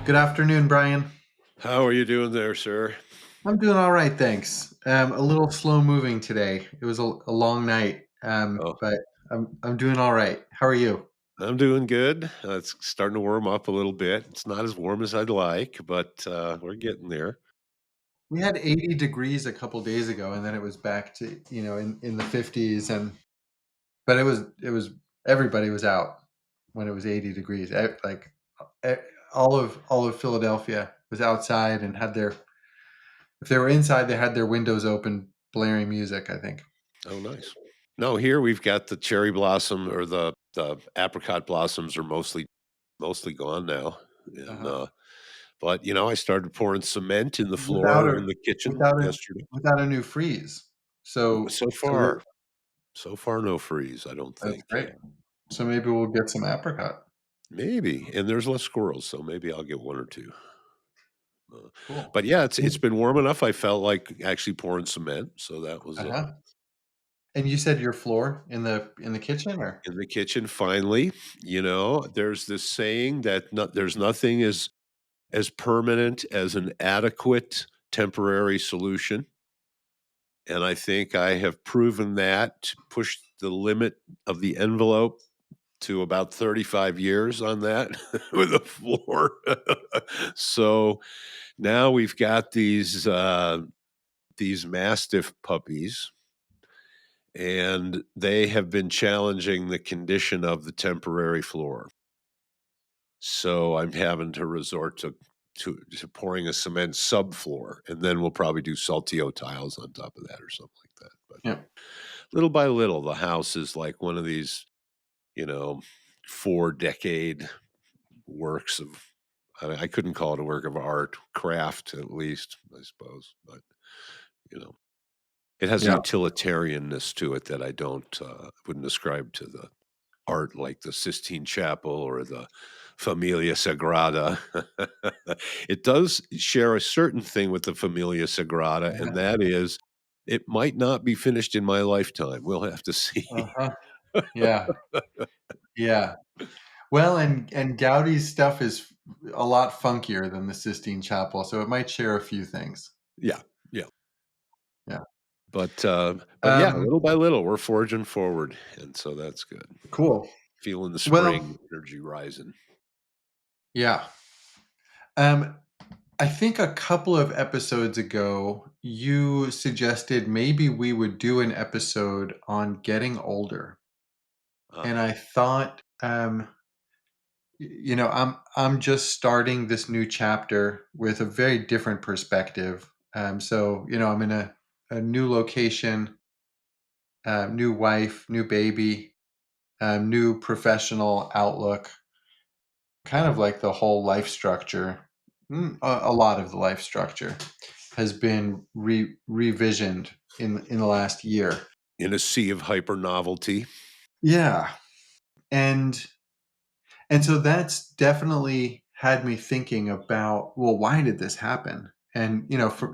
Good afternoon, Brian. How are you doing there, sir? I'm doing all right, thanks. A little slow moving today. It was a long night, Oh, but I'm doing all right. How are you? I'm doing good. It's starting to warm up a little bit. It's not as warm as I'd like, but we're getting there. We had 80 degrees a couple days ago, and then it was back to in the 50s, and but it was everybody was out when it was 80 degrees. E- all of Philadelphia was outside and had their if they were inside, they had their windows open, blaring music. I think. Oh, nice. No, here we've got the cherry blossom or the apricot blossoms are mostly gone now, and Uh-huh. but I started pouring cement in the Without floor a in the kitchen without a yesterday. without a new freeze. So So so we're far, so far, no freeze. I don't that's think. great. So maybe we'll get some apricot. Maybe, and there's less squirrels, so maybe I'll get one or two. Uh, Cool. but yeah, it's And been warm enough. I felt like actually pouring cement, so that was uh-huh. And you said your floor in the kitchen or? in the kitchen. Finally, there's this saying that there's nothing as permanent as an adequate temporary solution, and I think I have proven that to push the limit of the envelope to about 35 years on that with the floor. So now we've got these mastiff puppies, and they have been challenging the condition of the temporary floor. So I'm having to resort to pouring a cement subfloor, and then we'll probably do saltillo tiles on top of that or something like that. But Yeah. little by little, the house is like one of these, you know, 4-decade works of. I couldn't call it a work of art, craft at least, I suppose, but you know, it has a Yeah. utilitarianness to it that I don't wouldn't ascribe to the art like the Sistine Chapel or the Familia Sagrada. It does share a certain thing with the Familia Sagrada, and Uh-huh. that is it might not be finished in my lifetime. We'll have to see. Uh-huh. Yeah. Yeah. Well, and Gaudi's stuff is a lot funkier than the Sistine Chapel, so it might share a few things. Yeah, yeah. Yeah. But yeah, Um, little by little, we're forging forward, and so that's good. cool. Feeling the Well, spring energy rising. yeah. Um, I think a couple of episodes ago, you suggested maybe we would do an episode on getting older. And Ah, I thought, I'm just starting this new chapter with a very different perspective. I'm in a new location, new wife, new baby, new professional outlook, kind of like the whole life structure. A lot of the life structure has been revisioned in the last year. in a sea of hyper novelty. Yeah, and and so that's definitely had me thinking about, well, why did this happen? And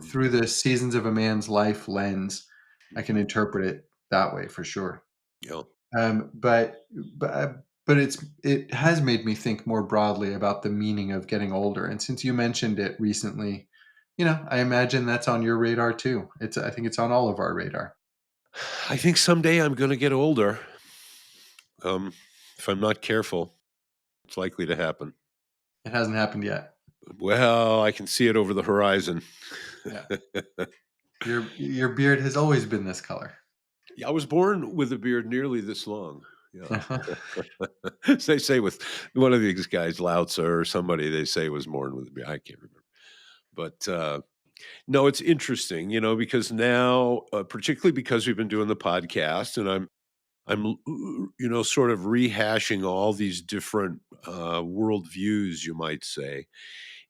through the seasons of a man's life lens, I can interpret it that way for sure. Yeah. Um, but but it has made me think more broadly about the meaning of getting older. And since you mentioned it recently, I imagine that's on your radar too. I think it's on all of our radar. I think someday I'm gonna get older. Um, if I'm not careful, it's likely to happen. It hasn't happened yet. Well, I can see it over the horizon. Yeah, your beard has always been this color. Yeah, I was born with a beard nearly this long. Yeah. They say with one of these guys, Lao Tzu or somebody, they say was born with a beard. I can't remember. But no, it's interesting, because now, particularly because we've been doing the podcast, and I'm sort of rehashing all these different worldviews, you might say.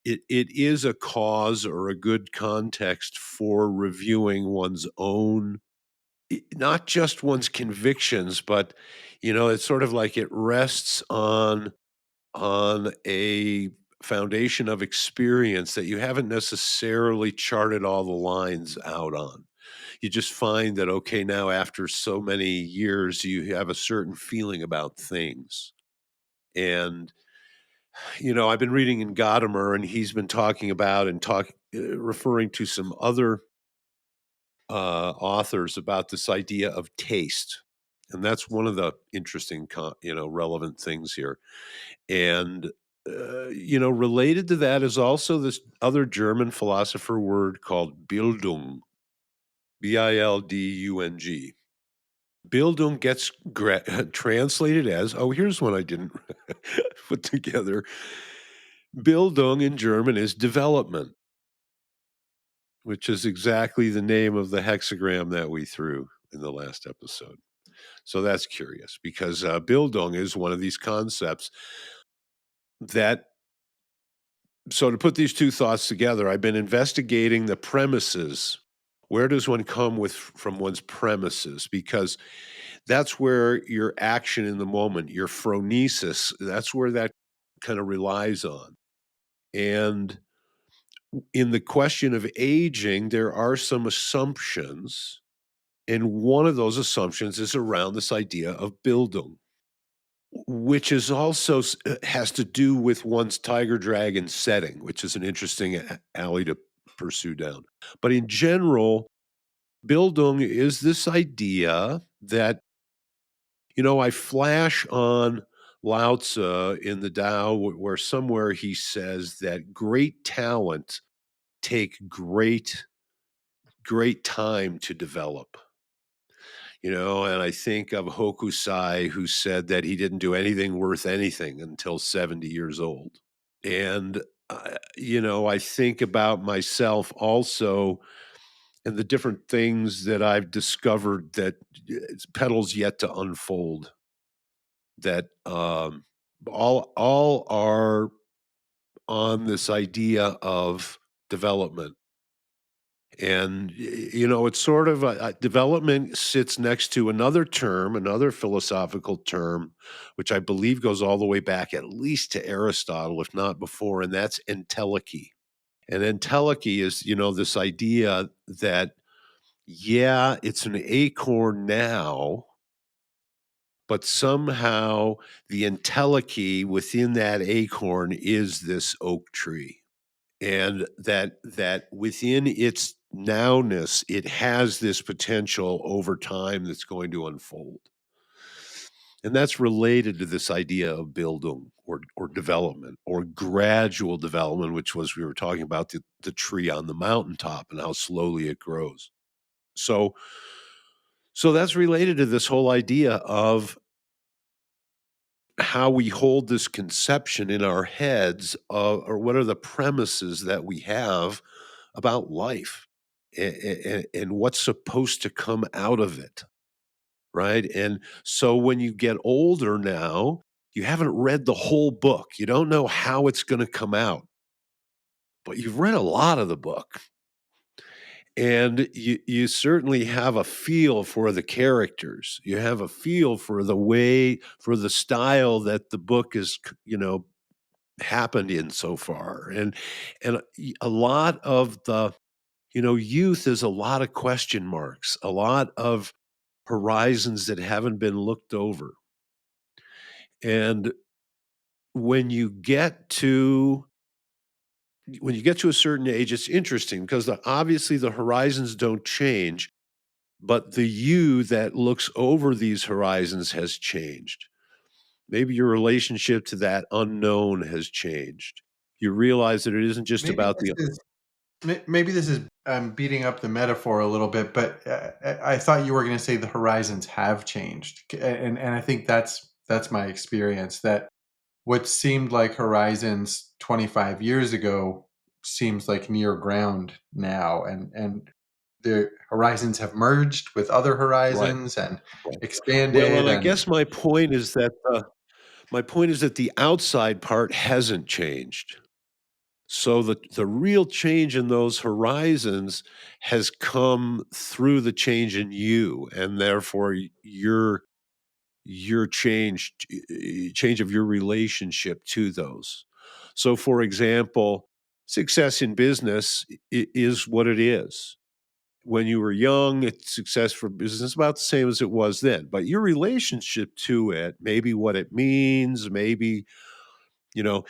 It is a cause or a good context for reviewing one's own, not just one's convictions, but it's sort of like it rests on a foundation of experience that you haven't necessarily charted all the lines out on. You just find that, okay, now after so many years, you have a certain feeling about things. And I've been reading in Gadamer, and he's been talking about and referring to some other authors about this idea of taste, and that's one of the interesting, relevant things here. And related to that is also this other German philosopher word called Bildung, Bildung. Bildung gets translated as, oh, here's one I didn't put together. Bildung in German is development, which is exactly the name of the hexagram that we threw in the last episode. So that's curious because Bildung is one of these concepts that. So to put these two thoughts together, I've been investigating the premises. Where does one come with from one's premises? Because that's where your action in the moment, your phronesis, that's where that kind of relies on. And in the question of aging, there are some assumptions. And one of those assumptions is around this idea of Bildung, which is also has to do with one's tiger dragon setting, which is an interesting alley to pursue down. But in general, Bildung is this idea that, I flash on Lao Tzu in the Tao, where somewhere he says that great talent take great time to develop. And I think of Hokusai, who said that he didn't do anything worth anything until 70 years old. And, I think about myself also and the different things that I've discovered that it's petals yet to unfold, that all are on this idea of development. And, it's sort of development sits next to another term, another philosophical term, which I believe goes all the way back at least to Aristotle, if not before, and that's entelechy. And entelechy is, this idea that, yeah, it's an acorn now, but somehow the entelechy within that acorn is this oak tree. And that within its nowness, it has this potential over time that's going to unfold. And that's related to this idea of Bildung or development or gradual development, which was we were talking about the tree on the mountaintop and how slowly it grows. So so that's related to this whole idea of how we hold this conception in our heads of, or what are the premises that we have about life and what's supposed to come out of it, right? And so when you get older now, you haven't read the whole book. You don't know how it's going to come out, but you've read a lot of the book. And you certainly have a feel for the characters. You have a feel for the way, for the style that the book is, happened in so far. And a lot of the, youth is a lot of question marks, a lot of horizons that haven't been looked over. And when you get to a certain age, it's interesting because obviously the horizons don't change, but the you that looks over these horizons has changed. Maybe your relationship to that unknown has changed. You realize that it isn't just Maybe about this the is maybe this is beating up the metaphor a little bit, but I thought you were going to say the horizons have changed, and I think that's my experience that what seemed like horizons 25 years ago seems like near ground now, and the horizons have merged with other right, horizons and right. Well, expanded and I and guess my point is that the outside part hasn't changed. So the real change in those horizons has come through the change in you, and therefore your change of your relationship to those. So, for example, success in business is what it is. When you were young, it's success for business about the same as it was then. But your relationship to it, maybe what it means, maybe you know?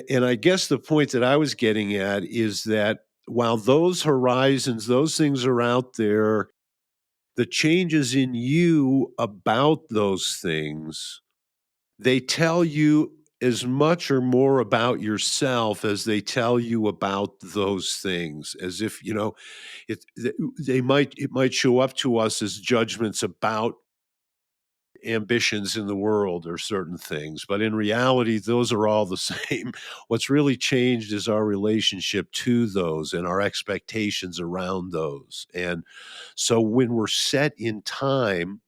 And I guess the point that I was getting at is that while those horizons, those things are out there, the changes in you about those things, they tell you as much or more about yourself as they tell you about those things, as if, it might show up to us as judgments about ambitions in the world or certain things, but in reality, those are all the same. What's really changed is our relationship to those and our expectations around those. And so when we're set in time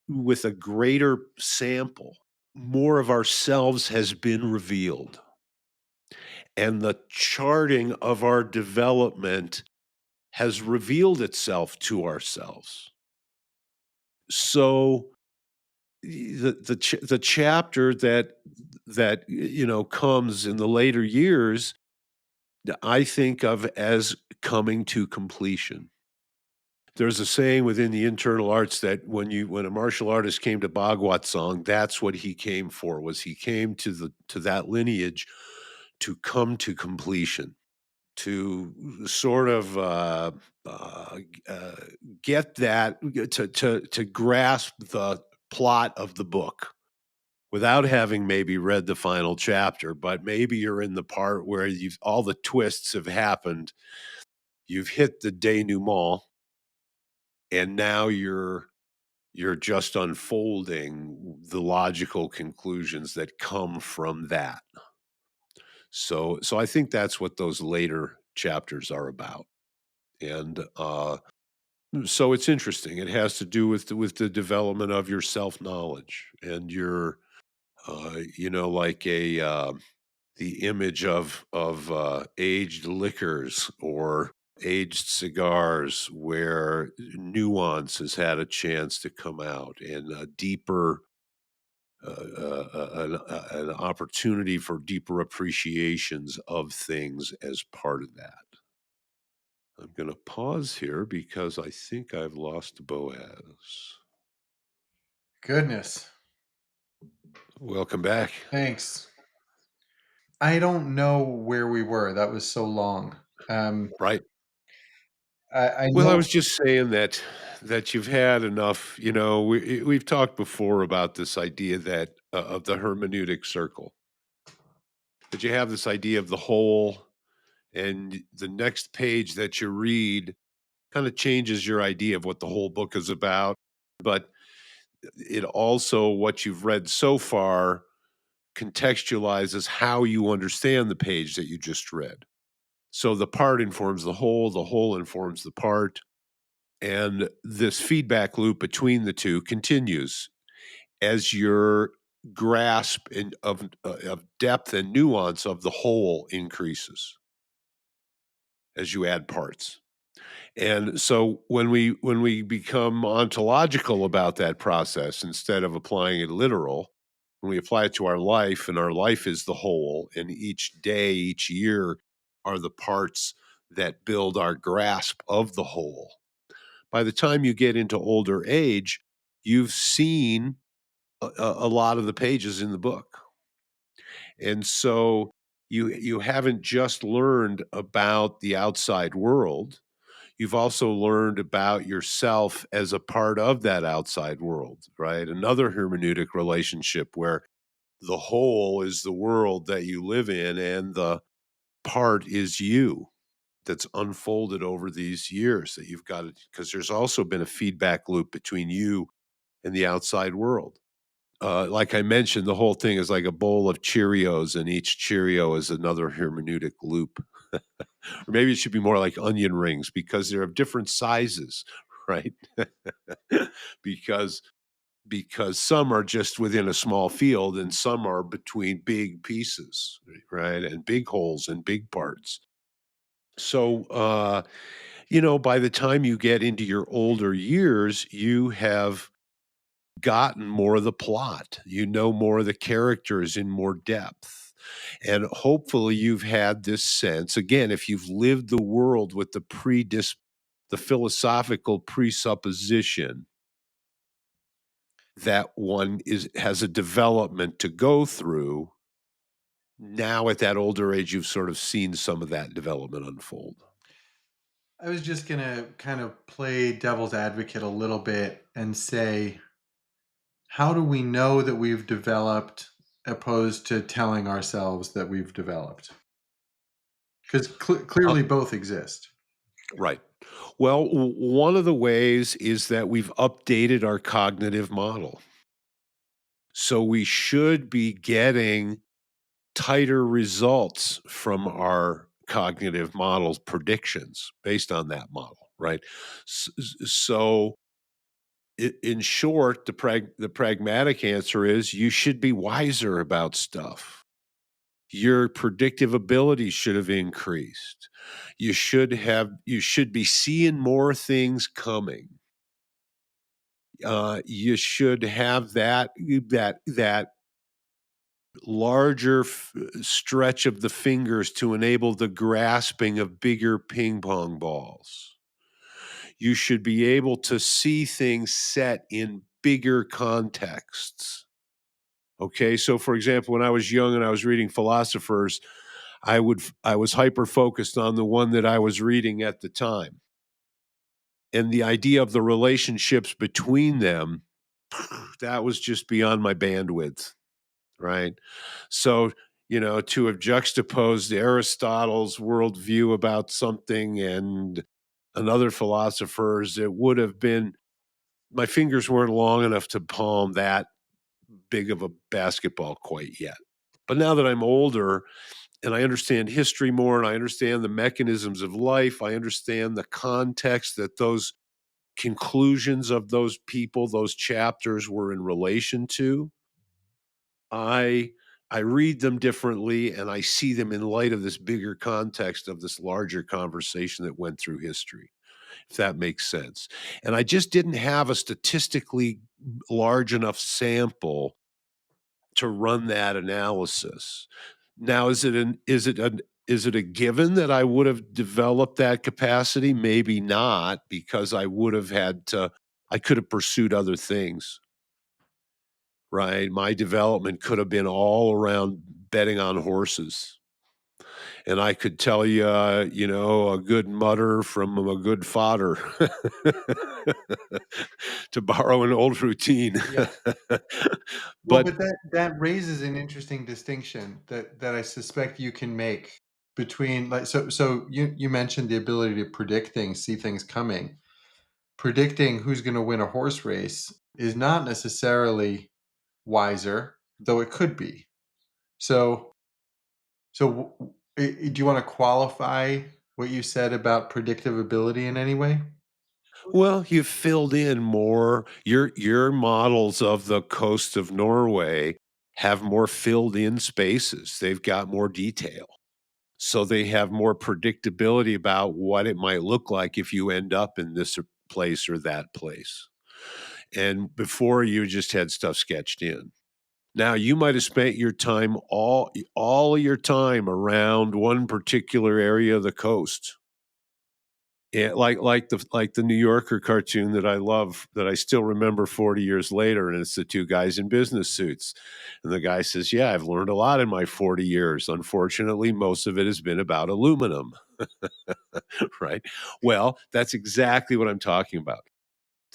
with a greater sample, more of ourselves has been revealed. And the charting of our development has revealed itself to ourselves. So the chapter that comes in the later years, I think of as coming to completion. There's a saying within the internal arts that when a martial artist came to Bhagwat song, that's what he came for, was he came to that lineage to come to completion, to sort of uh, uh, get that, to grasp the plot of the book without having maybe read the final chapter, but maybe you're in the part where you've all the twists have happened. You've hit the denouement, and now you're just unfolding the logical conclusions that come from that. So I think that's what those later chapters are about. And so it's interesting. It has to do with the development of your self knowledge and your like a the image of aged liquors or aged cigars where nuance has had a chance to come out and a deeper an opportunity for deeper appreciations of things as part of that. I'm going to pause here because I think I've lost Boaz. Goodness. Welcome back. Thanks. I don't know where we were. That was so long. Um, Right. I Well, I know. was just saying that you've had enough. We've talked before about this idea that of the hermeneutic circle. That you have this idea of the whole, and the next page that you read kind of changes your idea of what the whole book is about. But it also, what you've read so far, contextualizes how you understand the page that you just read. So the part informs the whole informs the part, and this feedback loop between the two continues as your grasp of depth and nuance of the whole increases as you add parts. And so when we become ontological about that process instead of applying it literal, when we apply it to our life, and our life is the whole, and each day, each year are the parts that build our grasp of the whole. By the time you get into older age, you've seen a lot of the pages in the book. And so you haven't just learned about the outside world, you've also learned about yourself as a part of that outside world, right? Another hermeneutic relationship where the whole is the world that you live in and the part is you that's unfolded over these years that you've got, because there's also been a feedback loop between you and the outside world. Like I mentioned, the whole thing is like a bowl of Cheerios, and each Cheerio is another hermeneutic loop. Or maybe it should be more like onion rings because they're of different sizes, right? because because some are just within a small field and some are between big pieces, right? And big holes and big parts. So by the time you get into your older years, you have gotten more of the plot. You know more of the characters in more depth. And hopefully you've had this sense, again, if you've lived the world with the philosophical presupposition that one is has a development to go through, Now at that older age, you've sort of seen some of that development unfold. I was just going to kind of play devil's advocate a little bit and say, how do we know that we've developed opposed to telling ourselves that we've developed? Because Uh, clearly both exist. right. Well, one of the ways is that we've updated our cognitive model. So we should be getting tighter results from our cognitive models predictions based on that model, right? So in short, the pragmatic answer is you should be wiser about stuff. Your predictive ability should have increased. You should be seeing more things coming. You should have that larger stretch of the fingers to enable the grasping of bigger ping pong balls. You should be able to see things set in bigger contexts. Okay, so for example, when I was young and I was reading philosophers, I was hyper focused on the one that I was reading at the time. And the idea of the relationships between them, that was just beyond my bandwidth, right? So, to have juxtaposed Aristotle's worldview about something and another philosopher's, it would have been my fingers weren't long enough to palm that big of a basketball quite yet. But now that I'm older and I understand history more and I understand the mechanisms of life, I understand the context that those conclusions of those people, those chapters were in relation to. I I read them differently and I see them in light of this bigger context of this larger conversation that went through history, if that makes sense. And I just didn't have a statistically large enough sample to run that analysis. Now, is it a given that I would have developed that capacity? Maybe not, because I could have pursued other things, right? My development could have been all around betting on horses. And I could tell you, a good mutter from a good fodder, to borrow an old routine. Yeah. Well, But but that raises an interesting distinction that I suspect you can make between, like, so you mentioned the ability to predict things, see things coming. Predicting who's going to win a horse race is not necessarily wiser, though it could be. So do you want to qualify what you said about predictive ability in any way? Well, you've filled in more. Your models of the coast of Norway have more filled in spaces. They've got more detail. So they have more predictability about what it might look like if you end up in this place or that place. And before you just had stuff sketched in. Now you might have spent your time all of your time around one particular area of the coast. Yeah, like the New Yorker cartoon that I love, that I still remember 40 years later, and it's the 2 guys in business suits. And the guy says, "Yeah, I've learned a lot in my 40 years. Unfortunately, most of it has been about aluminum." Right? Well, that's exactly what I'm talking about.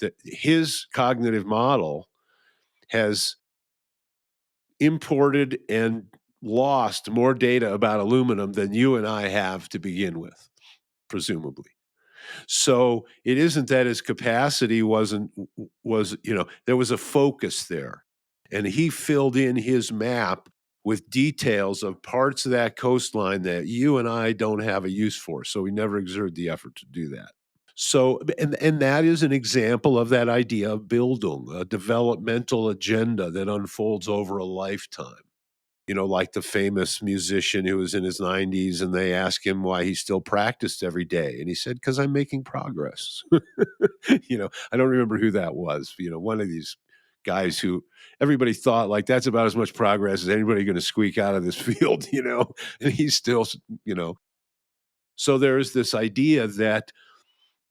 That his cognitive model has imported and lost more data about aluminum than you and I have to begin with, presumably. So it isn't that his capacity wasn't was, there was a focus there. And he filled in his map with details of parts of that coastline that you and I don't have a use for. So we never exerted the effort to do that. So and that is an example of that idea of Bildung, a developmental agenda that unfolds over a lifetime. Like the famous musician who was in his 90s and they asked him why he still practiced every day. And he said, "Because I'm making progress." I don't remember who that was. One of these guys who everybody thought like that's about as much progress as anybody going to squeak out of this field. And he's still, you know. So there's this idea that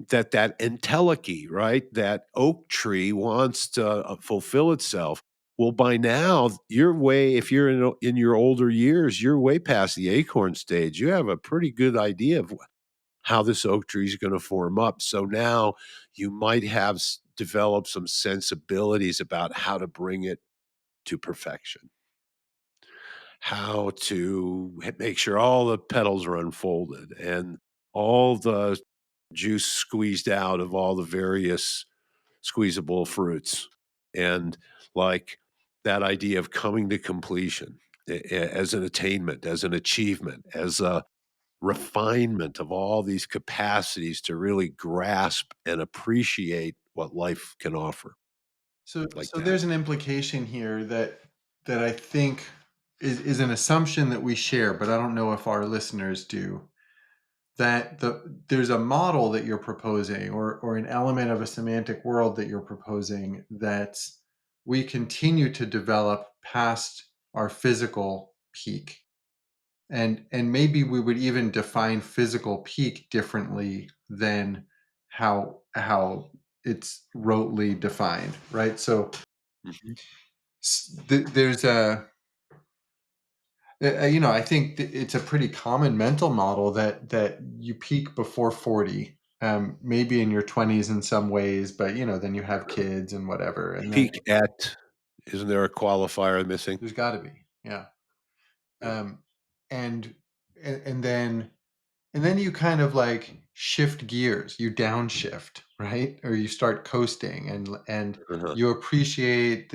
entelechy, right? That oak tree wants to fulfill itself. Well, by now, you're way if you're in your older years, you're way past the acorn stage. You have a pretty good idea of how this oak tree is gonna form up. So now you might have developed some sensibilities about how to bring it to perfection, how to make sure all the petals are unfolded and all the juice squeezed out of all the various squeezable fruits. And like that idea of coming to completion as an attainment, as an achievement, as a refinement of all these capacities to really grasp and appreciate what life can offer like So that. there's an implication here that I think is an assumption that we share, but I don't know if our listeners do. That there's a model that you're proposing, or an element of a semantic world that you're proposing, that we continue to develop past our physical peak, and maybe we would even define physical peak differently than how it's rotely defined, right? So Mhm. there's I think it's a pretty common mental model that you peak before 40, maybe in your 20s in some ways, but then you have kids and whatever, and then Peak at isn't there a qualifier missing? there's got to be, yeah. Yeah. um, and and then you kind of like shift gears, you downshift, right? Or you start coasting, and Uh-huh. you appreciate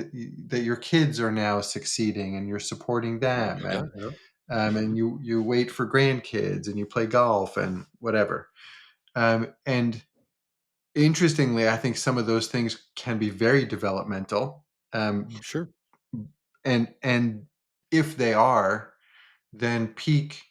that your kids are now succeeding and you're supporting them, Yeah, yeah. and you wait for grandkids and you play golf and whatever. And interestingly, I think some of those things can be very developmental. Sure. And if they are, then peak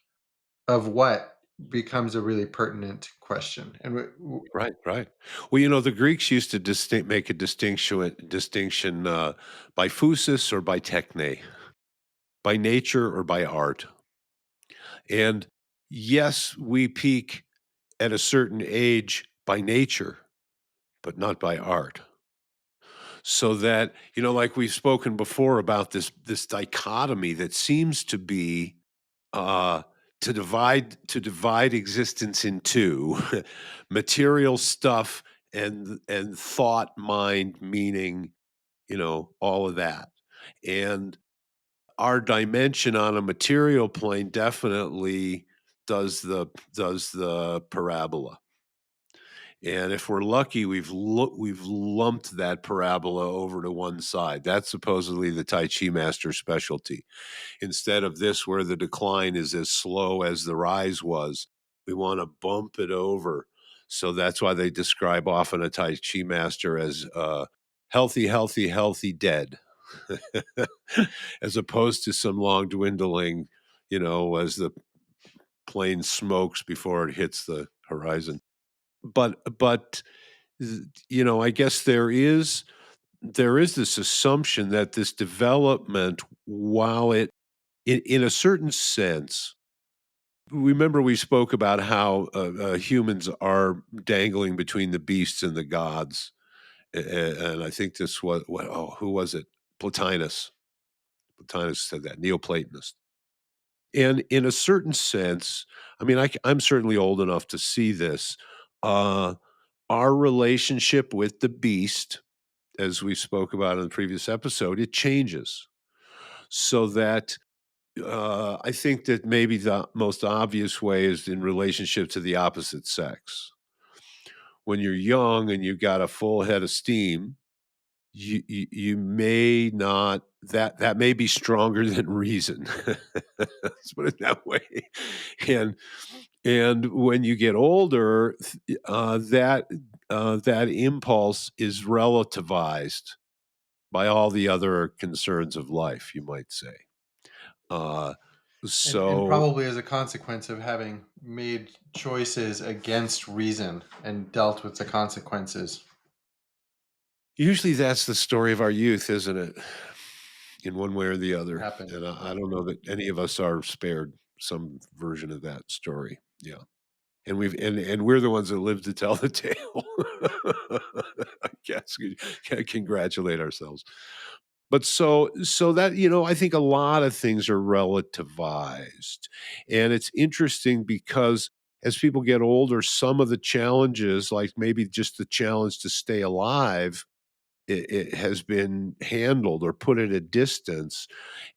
of what becomes a really pertinent question. And Right, right. Well, the Greeks used to make a distinction, by phusis or by techne, by nature or by art. And yes, we peak at a certain age by nature, but not by art. So that, like we've spoken before about this dichotomy that seems to be uh to divide existence in two material stuff and thought, mind, meaning, all of that. And our dimension on a material plane definitely does the parabola. And if we're lucky, we've lumped that parabola over to one side. That's supposedly the Tai Chi master specialty. Instead of this, where the decline is as slow as the rise was, we want to bump it over. So that's why they describe often a Tai Chi master as healthy, healthy, healthy, dead, as opposed to some long dwindling, as the plane smokes before it hits the horizon. But I guess there is this assumption that this development, while it in a certain sense, remember we spoke about how humans are dangling between the beasts and the gods, and I think this was who was it? Plotinus. Plotinus said that, Neoplatonist. And in a certain sense, I mean, I'm certainly old enough to see this. Uh, our relationship with the beast, as we spoke about in the previous episode, it changes. So that I think that maybe the most obvious way is in relationship to the opposite sex. When you're young and you've got a full head of steam, you may not that may be stronger than reason. Let's put it that way. And when you get older, that impulse is relativized by all the other concerns of life, you might say. Uh, and so probably as a consequence of having made choices against reason and dealt with the consequences. usually that's the story of our youth, isn't it? In one way or the other. Happen, And I yeah. don't know that any of us are spared some version of that story. Yeah. And we're the ones that live to tell the tale. I guess we can congratulate ourselves. But so that, I think a lot of things are relativized. And it's interesting because as people get older, some of the challenges, like maybe just the challenge to stay alive, it has been handled or put at a distance.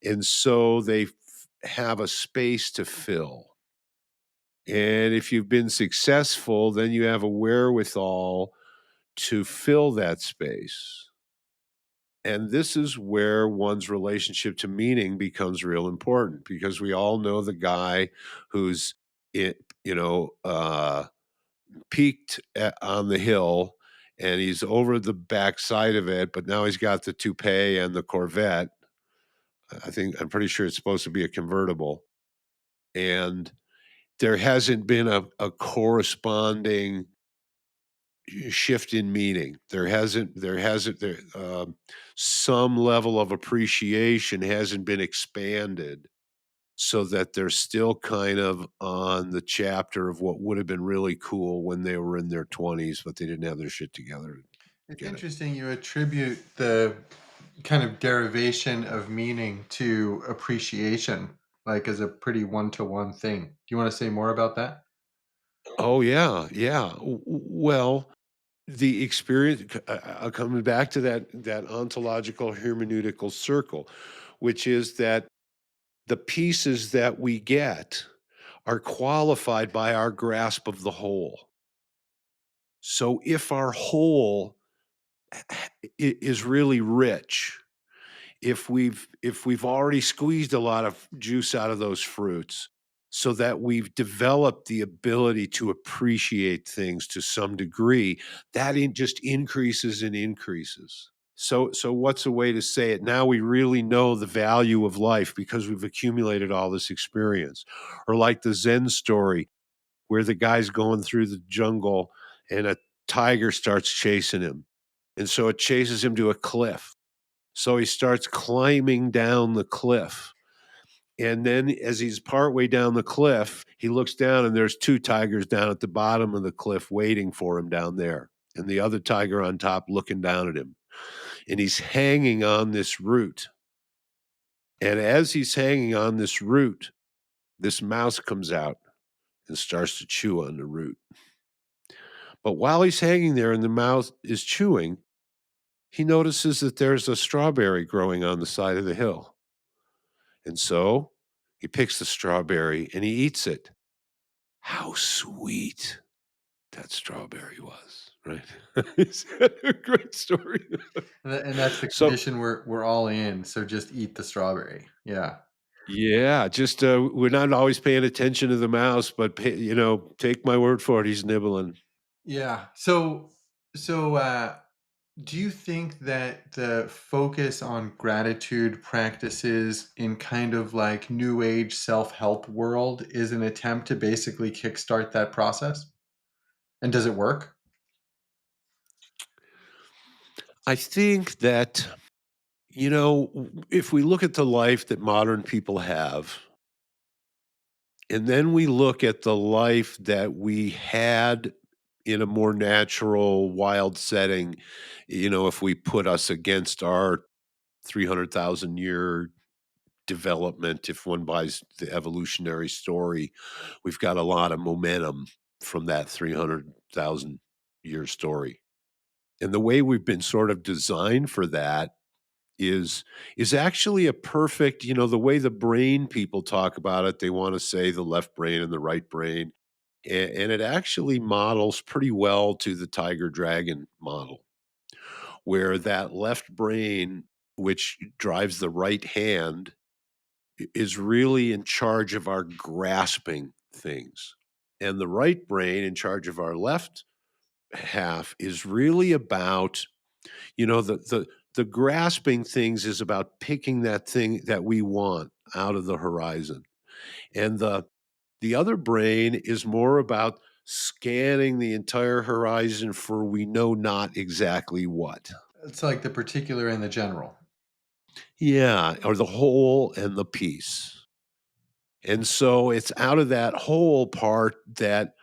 And so they have a space to fill. And if you've been successful, then you have a wherewithal to fill that space. And this is where one's relationship to meaning becomes real important because we all know the guy who's it, peaked on the hill and he's over the backside of it, but now he's got the toupee and the Corvette. I'm pretty sure it's supposed to be a convertible. And there hasn't been a corresponding shift in meaning. Some level of appreciation hasn't been expanded so that they're still kind of on the chapter of what would have been really cool when they were in their 20s, but they didn't have their shit together to It's get it. interesting you attribute the kind of derivation of meaning to appreciation, like as a pretty one-to-one thing. Do you want to say more about that? Oh, yeah, yeah. Well, the experience coming back to that ontological hermeneutical circle, which is that the pieces that we get are qualified by our grasp of the whole. So if our whole is really rich, if we've already squeezed a lot of juice out of those fruits so that we've developed the ability to appreciate things to some degree, that just increases and increases. So what's a way to say it? Now we really know the value of life because we've accumulated all this experience. Or like the Zen story where the guy's going through the jungle and a tiger starts chasing him. And so it chases him to a cliff. So he starts climbing down the cliff. And then as he's partway down the cliff, he looks down and there's 2 tigers down at the bottom of the cliff waiting for him down there. And the other tiger on top looking down at him. And he's hanging on this root. And as he's hanging on this root, this mouse comes out and starts to chew on the root. But while he's hanging there and the mouse is chewing, he notices that there's a strawberry growing on the side of the hill. And so he picks the strawberry and he eats it. How sweet that strawberry was, right? It's a great story. And that's the So, condition we're all in. So just eat the strawberry. Yeah. yeah, just we're not always paying attention to the mouse, but take my word for it, he's nibbling. Yeah. So do you think that the focus on gratitude practices in kind of like new age self-help world is an attempt to basically kickstart that process? And does it work? I think that, if we look at the life that modern people have, and then we look at the life that we had in a more natural, wild setting, if we put us against our 300,000 year development, if one buys the evolutionary story, we've got a lot of momentum from that 300,000 year story. And the way we've been sort of designed for that is is actually a perfect, the way the brain people talk about it, they want to say the left brain and the right brain. And it actually models pretty well to the tiger dragon model, where that left brain, which drives the right hand, is really in charge of our grasping things. And the right brain, in charge of our left half, is really about, the grasping things is about picking that thing that we want out of the horizon. And the other brain is more about scanning the entire horizon for we know not exactly what. It's like the particular and the general. Yeah, or the whole and the piece. And so it's out of that whole part that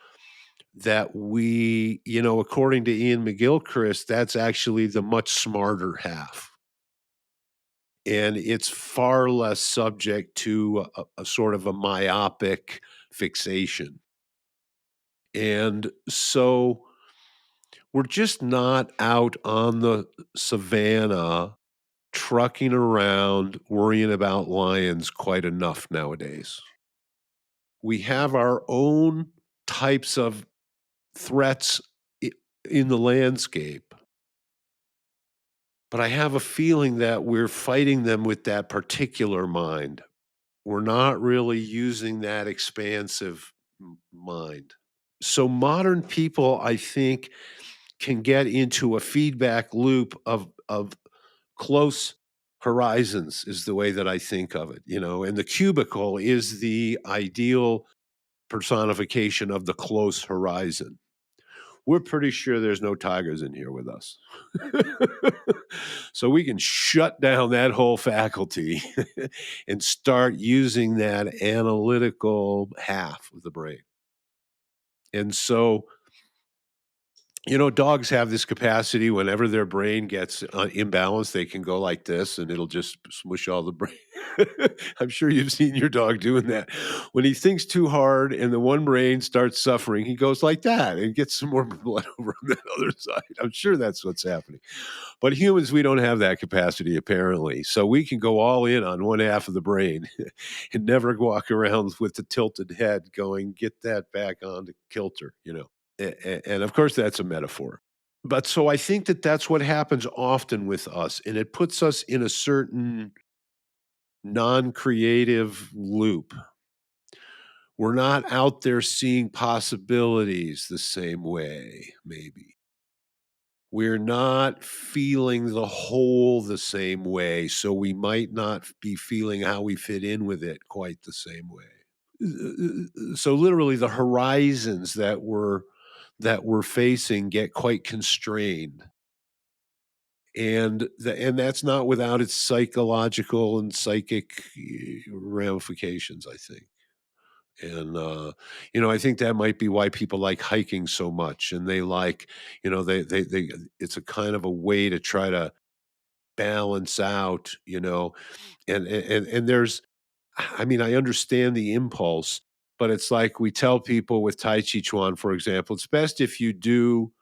we, according to Ian McGilchrist, that's actually the much smarter half. and it's far less subject to a sort of a myopic fixation. And so we're just not out on the savannah trucking around worrying about lions quite enough nowadays. We have our own types of threats I in the landscape, but I have a feeling that we're fighting them with that particular mind. We're not really using that expansive mind. So modern people, I think, can get into a feedback loop of close horizons is the way that I think of it, and the cubicle is the ideal personification of the close horizon. We're pretty sure there's no tigers in here with us. So we can shut down that whole faculty and start using that analytical half of the brain. And so, dogs have this capacity whenever their brain gets imbalanced, they can go like this and it'll just smush all the brain. I'm sure you've seen your dog doing that. When he thinks too hard and the one brain starts suffering, he goes like that and gets some more blood over on that other side. I'm sure that's what's happening. But humans, we don't have that capacity apparently. So we can go all in on one half of the brain and never walk around with the tilted head going, get that back on to kilter. And of course, that's a metaphor. But so I think that that's what happens often with us, and it puts us in a certain non-creative loop. We're not out there seeing possibilities the same way, maybe. We're not feeling the whole the same way, so we might not be feeling how we fit in with it quite the same way. So literally the horizons that we're facing get quite constrained, and that's not without its psychological and psychic ramifications, I think. And I think that might be why people like hiking so much, and they like, they it's a kind of a way to try to balance out, and there's, I mean, I understand the impulse, but it's like we tell people with Tai Chi Chuan, for example, it's best if you do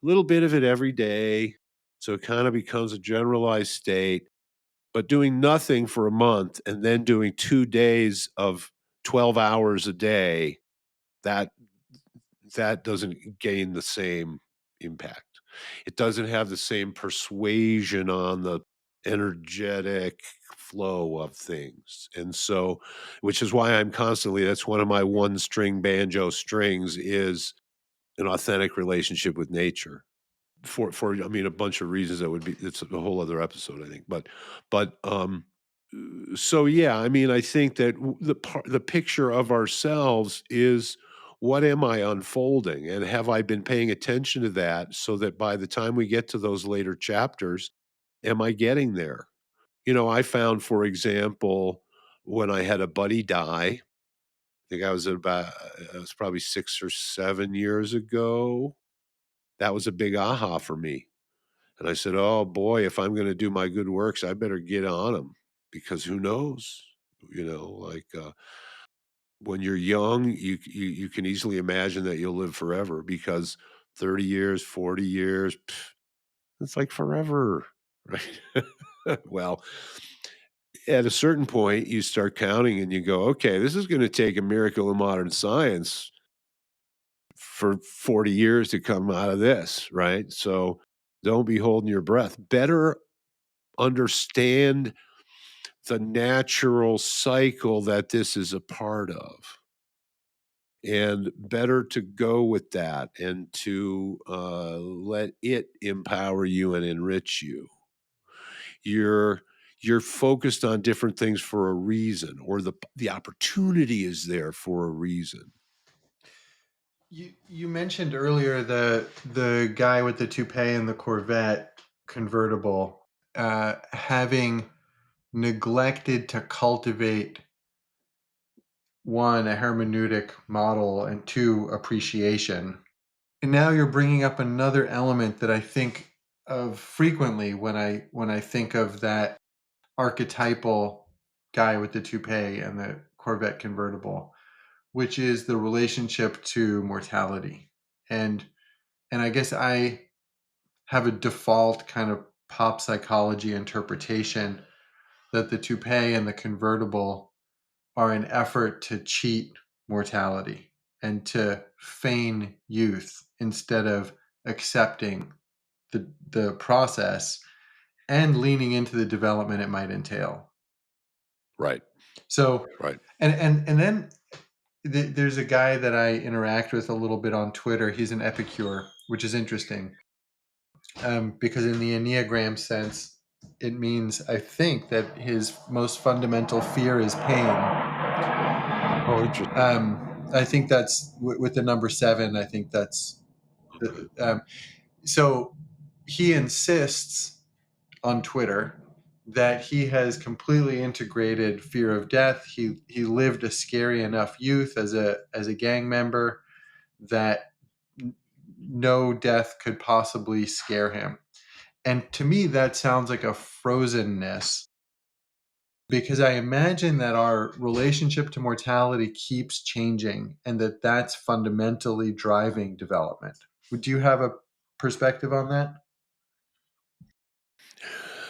a little bit of it every day. So it kind of becomes a generalized state, but doing nothing for a month and then doing 2 days of 12 hours a day, that that doesn't gain the same impact. It doesn't have the same persuasion on the energetic flow of things. And so, which is why I'm constantly, that's one of my one string banjo strings is an authentic relationship with nature. For I mean, a bunch of reasons that would be, it's a whole other episode, I think. So yeah, I mean, I think that the picture of ourselves is, what am I unfolding, and have I been paying attention to that so that by the time we get to those later chapters, am I getting there? I found, for example, when I had a buddy die, I think I was at about, it was probably 6 or 7 years ago. That was a big aha for me. And I said, "Oh boy, if I'm gonna do my good works, I better get on them, because who knows?" Like, when you're young, you can easily imagine that you'll live forever, because 30 years, 40 years, it's like forever, right? Well, at a certain point, you start counting and you go, "Okay, this is gonna take a miracle in modern science for 40 years to come out of this," right? So, don't be holding your breath. Better understand the natural cycle that this is a part of, and better to go with that and to let it empower you and enrich you. You're focused on different things for a reason, or the opportunity is there for a reason. You mentioned earlier the guy with the toupee and the Corvette convertible, having neglected to cultivate, one, a hermeneutic model, and two, appreciation. And now you're bringing up another element that I think of frequently when I think of that archetypal guy with the toupee and the Corvette convertible, which is the relationship to mortality. And I guess I have a default kind of pop psychology interpretation that the toupee and the convertible are an effort to cheat mortality and to feign youth instead of accepting the process and leaning into the development it might entail. Right, So, right. and then there's a guy that I interact with a little bit on Twitter. He's an epicure, which is interesting, because in the Enneagram sense, it means, I think, that his most fundamental fear is pain. Oh, interesting. I think that's with the number seven. I think that's Okay. so. He insists on Twitter that he has completely integrated fear of death. He lived a scary enough youth as a gang member that no death could possibly scare him. And to me, that sounds like a frozenness, because I imagine that our relationship to mortality keeps changing and that that's fundamentally driving development. Would you have a perspective on that?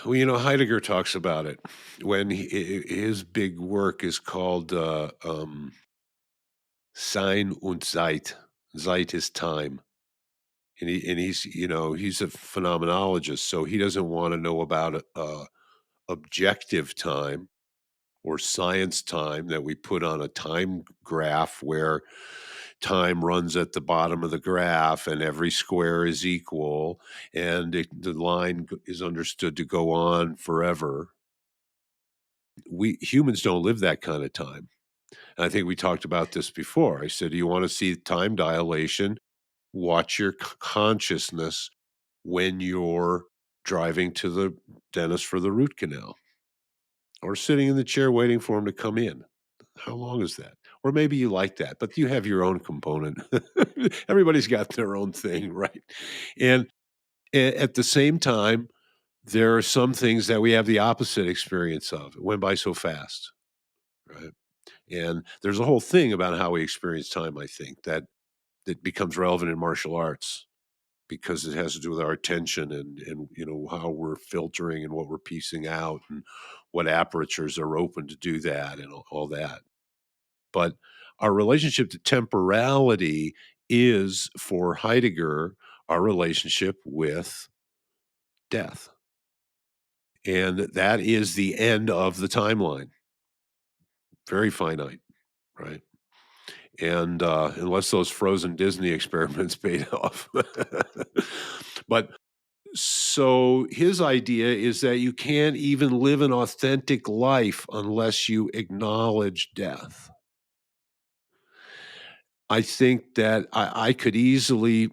Well, Heidegger talks about it when his big work is called Sein und Zeit. Zeit is time. He's a phenomenologist, so he doesn't want to know about objective time or science time that we put on a time graph where time runs at the bottom of the graph and every square is equal and the line is understood to go on forever. We humans don't live that kind of time. And I think we talked about this before. I said, "Do you want to see time dilation? Watch your consciousness when you're driving to the dentist for the root canal or sitting in the chair waiting for him to come in. How long is that? Or maybe you like that, but you have your own component. Everybody's got their own thing, right? And at the same time, there are some things that we have the opposite experience of. It went by so fast, right? And there's a whole thing about how we experience time, I think, that becomes relevant in martial arts because it has to do with our attention and how we're filtering and what we're piecing out and what apertures are open to do that and all that. But our relationship to temporality is, for Heidegger, our relationship with death. And that is the end of the timeline, very finite, right? And unless those frozen Disney experiments paid off. But so his idea is that you can't even live an authentic life unless you acknowledge death. I think that I could easily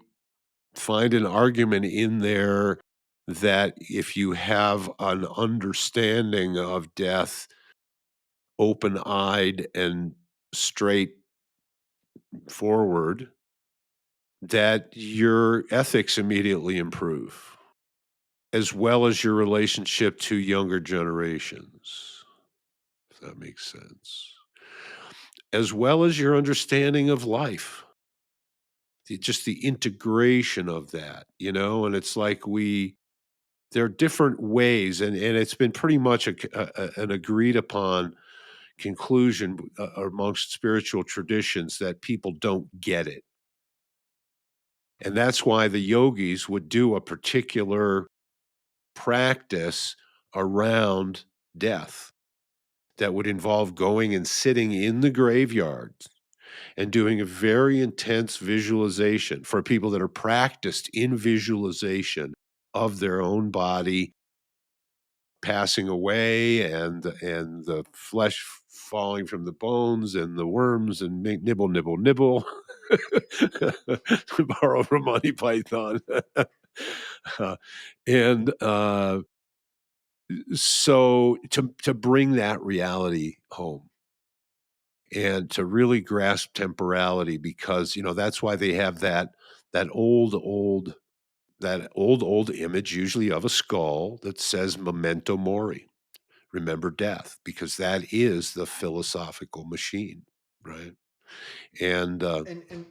find an argument in there that if you have an understanding of death, open eyed and straightforward, that your ethics immediately improve, as well as your relationship to younger generations, if that makes sense, as well as your understanding of life. Just the integration of that, and it's like there are different ways, and it's been pretty much an agreed upon conclusion amongst spiritual traditions that people don't get it. And that's why the yogis would do a particular practice around death that would involve going and sitting in the graveyard and doing a very intense visualization for people that are practiced in visualization of their own body passing away and the flesh falling from the bones and the worms and make nibble nibble nibble. Borrow from Monty Python. Uh, and so to bring that reality home and to really grasp temporality, because that's why they have that old image, usually of a skull, that says memento mori, remember death because that is the philosophical machine, right? And And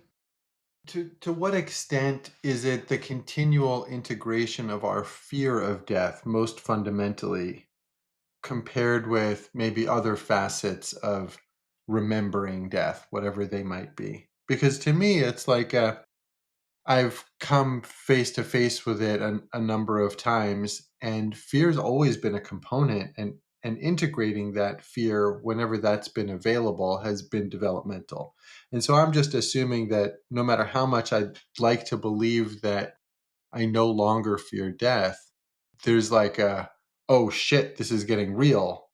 to what extent is it the continual integration of our fear of death most fundamentally compared with maybe other facets of remembering death, whatever they might be? Because to me, it's like I've come face to face with it a number of times, and fear's always been a component, and integrating that fear whenever that's been available has been developmental. And so I'm just assuming that no matter how much I'd like to believe that I no longer fear death, there's like a, oh shit, this is getting real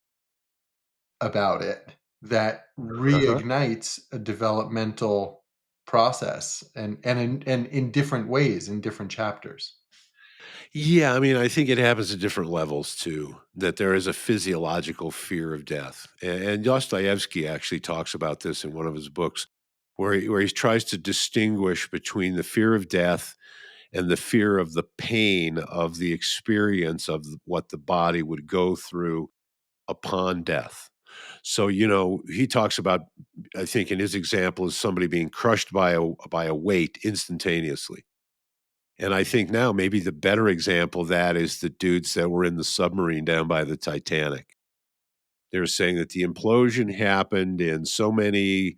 about it that uh-huh. reignites a developmental process and in different ways in different chapters. Yeah, I mean, I think it happens at different levels too, that there is a physiological fear of death. And Dostoevsky actually talks about this in one of his books, where he tries to distinguish between the fear of death and the fear of the pain of the experience of what the body would go through upon death. So, he talks about, I think in his example, is somebody being crushed by a weight instantaneously. And I think now maybe the better example of that is the dudes that were in the submarine down by the Titanic. They're saying that the implosion happened in so many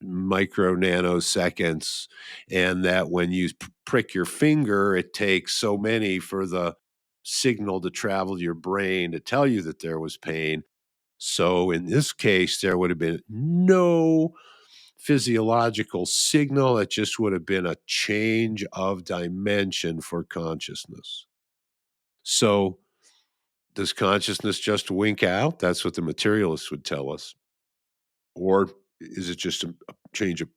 micro nanoseconds, and that when you prick your finger, it takes so many for the signal to travel to your brain to tell you that there was pain. So in this case, there would have been no physiological signal. It just would have been a change of dimension for consciousness. So, does consciousness just wink out? That's what the materialists would tell us. Or is it just a change of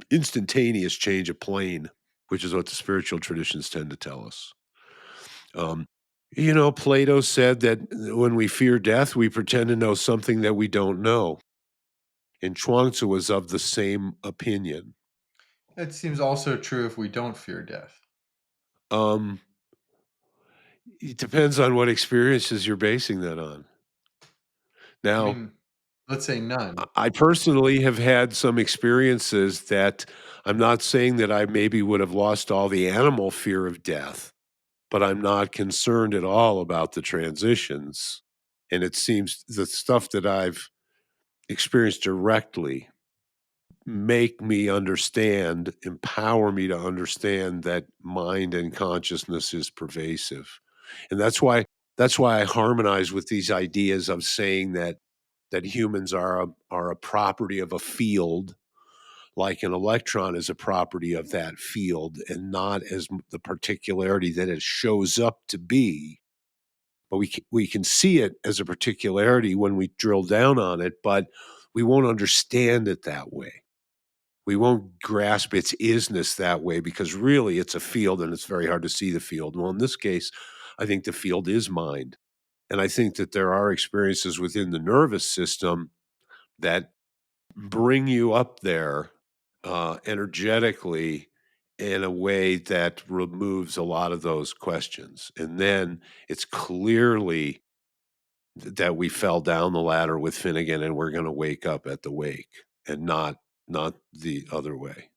instantaneous change of plane, which is what the spiritual traditions tend to tell us? Um, Plato said that when we fear death, we pretend to know something that we don't know. And Chuang-Tzu was of the same opinion. It seems also true if we don't fear death. Um, it depends on what experiences you're basing that on. I Now, mean, let's say none. I personally have had some experiences that I'm not saying that I maybe would have lost all the animal fear of death, but I'm not concerned at all about the transitions. And it seems the stuff that I've experienced directly make me understand, empower me to understand that mind and consciousness is pervasive. And that's why I harmonize with these ideas of saying that humans are a property of a field, like an electron is a property of that field, and not as the particularity that it shows up to be. But we can see it as a particularity when we drill down on it, but we won't understand it that way. We won't grasp its isness that way because really it's a field and it's very hard to see the field. Well, in this case, I think the field is mind. And I think that there are experiences within the nervous system that bring you up there energetically in a way that removes a lot of those questions. And then it's clearly that we fell down the ladder with Finnegan and we're going to wake up at the wake and not the other way.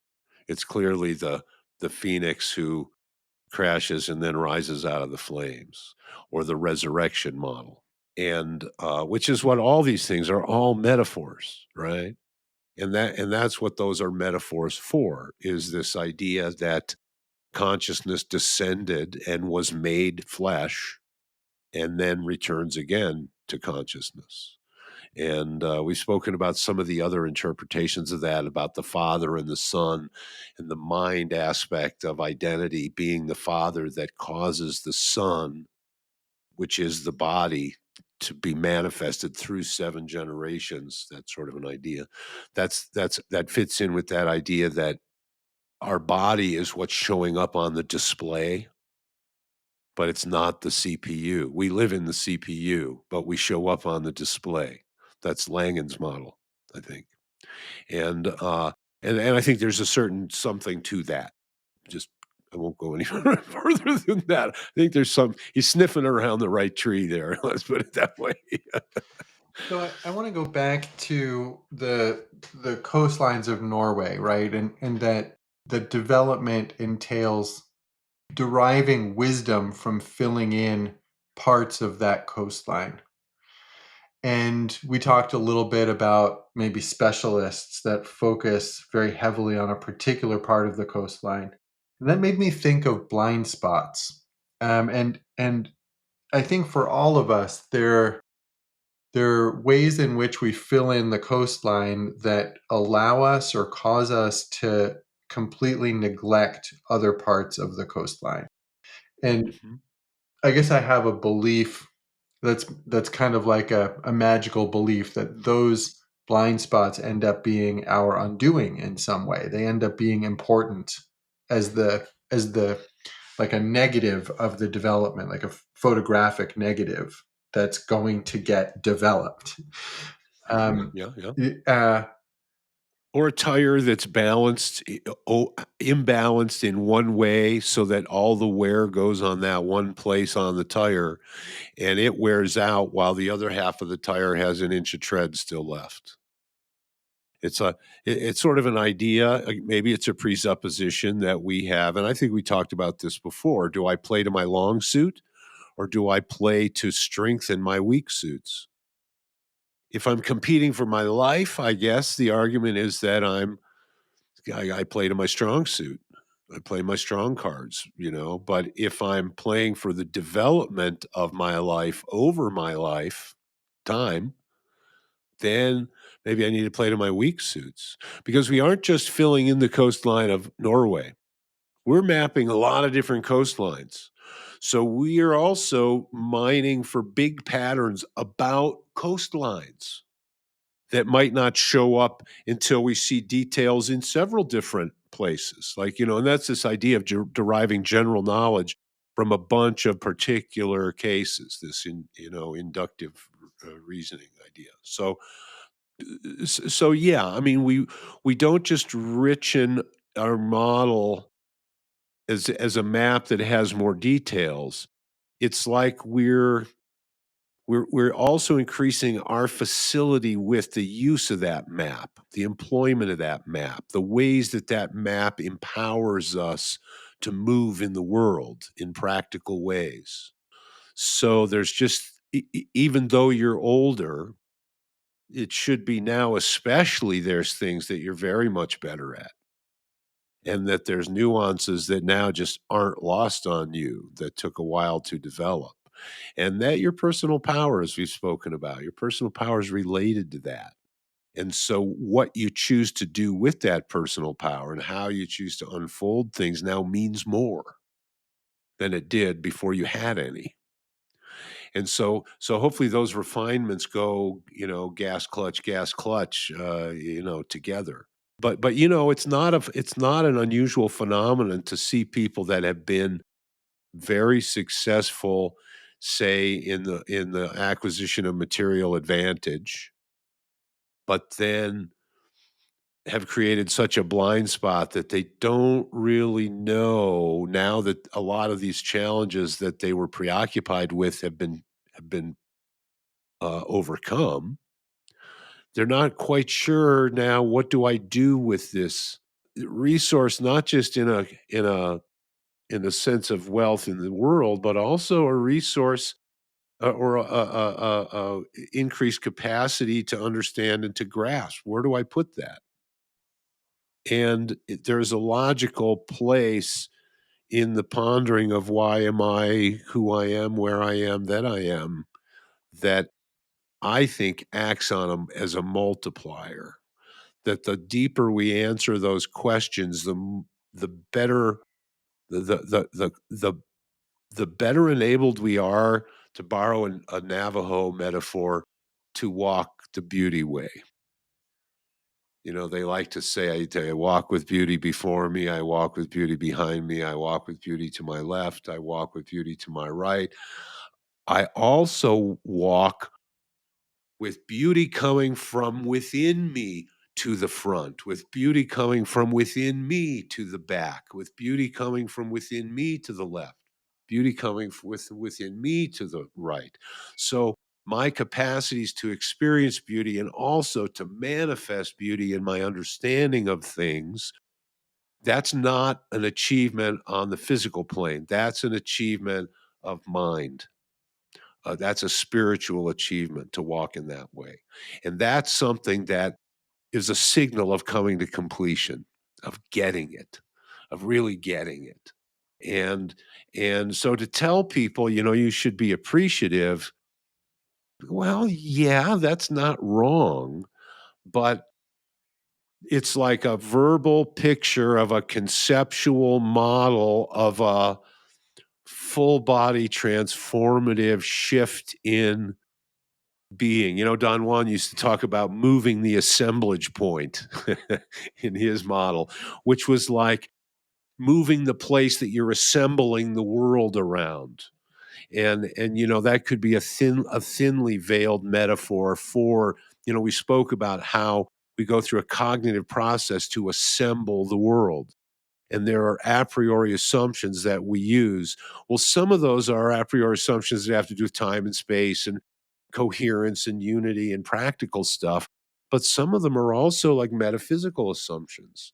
It's clearly the phoenix who crashes and then rises out of the flames, or the resurrection model. And which is what all these things are, all metaphors, right? And that's what those are metaphors for, is this idea that consciousness descended and was made flesh and then returns again to consciousness. And we've spoken about some of the other interpretations of that, about the Father and the Son, and the mind aspect of identity being the Father that causes the Son, which is the body, to be manifested through 7 generations. That's sort of an idea. That fits in with that idea that our body is what's showing up on the display, but it's not the CPU. We live in the CPU, but we show up on the display. That's Langen's model, I think. And I think there's a certain something to that. Just I won't go any further than that. I think there's some he's sniffing around the right tree there. Let's put it that way. So I want to go back to the coastlines of Norway, right? And that the development entails deriving wisdom from filling in parts of that coastline. And we talked a little bit about maybe specialists that focus very heavily on a particular part of the coastline. And that made me think of blind spots. And I think for all of us, there are ways in which we fill in the coastline that allow us or cause us to completely neglect other parts of the coastline. And Mhm. I guess I have a belief that's kind of like a magical belief that those blind spots end up being our undoing in some way. They end up being important as the like a negative of the development, like a photographic negative that's going to get developed. Mhm. Um, Yeah, yeah. uh, Or a tire that's balanced, imbalanced in one way so that all the wear goes on that one place on the tire, and it wears out while the other half of the tire has an inch of tread still left. It's a it's sort of an idea, maybe it's a presupposition that we have, and I think we talked about this before. Do I play to my long suit or do I play to strengthen my weak suits? If I'm competing for my life, I guess the argument is that I play to my strong suit. I play my strong cards, you know. But if I'm playing for the development of my life over my life time, then maybe I need to play to my weak suits because we aren't just filling in the coastline of Norway. We're mapping a lot of different coastlines. So we are also mining for big patterns about coastlines that might not show up until we see details in several different places. Like, and that's this idea of deriving general knowledge from a bunch of particular cases, this inductive reasoning idea. So yeah, I mean, we don't just richen our model as a map that has more details. It's like we're also increasing our facility with the use of that map, the employment of that map, the ways that that map empowers us to move in the world in practical ways. So there's just even though you're older, it should be now especially there's things that you're very much better at, and that there's nuances that now just aren't lost on you that took a while to develop. And that your personal power, as we've spoken about, your personal power is related to that. And so, what you choose to do with that personal power and how you choose to unfold things now means more than it did before you had any. And so hopefully those refinements go, gas clutch, together. But it's not an unusual phenomenon to see people that have been very successful, say in the acquisition of material advantage, but then have created such a blind spot that they don't really know now that a lot of these challenges that they were preoccupied with have been overcome. They're not quite sure now, what do I do with this resource, not just in a sense of wealth in the world, but also a resource, or a increased capacity to understand and to grasp. Where do I put that? And there's a logical place in the pondering of why am I who I am, where I am, that I am, that I think acts on them as a multiplier. That the deeper we answer those questions, the better the better enabled we are, to borrow a Navajo metaphor, to walk the beauty way. They like to say, I walk with beauty before me, I walk with beauty behind me, I walk with beauty to my left, I walk with beauty to my right. I also walk with beauty coming from within me to the front, with beauty coming from within me to the back, with beauty coming from within me to the left, beauty coming within me to the right. So my capacities to experience beauty and also to manifest beauty in my understanding of things, that's not an achievement on the physical plane. That's an achievement of mind. That's a spiritual achievement to walk in that way. And that's something that is a signal of coming to completion, of getting it, of really getting it. And and so to tell people, you should be appreciative, well, yeah, that's not wrong, but it's like a verbal picture of a conceptual model of a full body transformative shift in being. Don Juan used to talk about moving the assemblage point in his model, which was like moving the place that you're assembling the world around. And that could be a thinly veiled metaphor for, we spoke about how we go through a cognitive process to assemble the world. And there are a priori assumptions that we use. Well, some of those are a priori assumptions that have to do with time and space and coherence and unity and practical stuff. But some of them are also like metaphysical assumptions.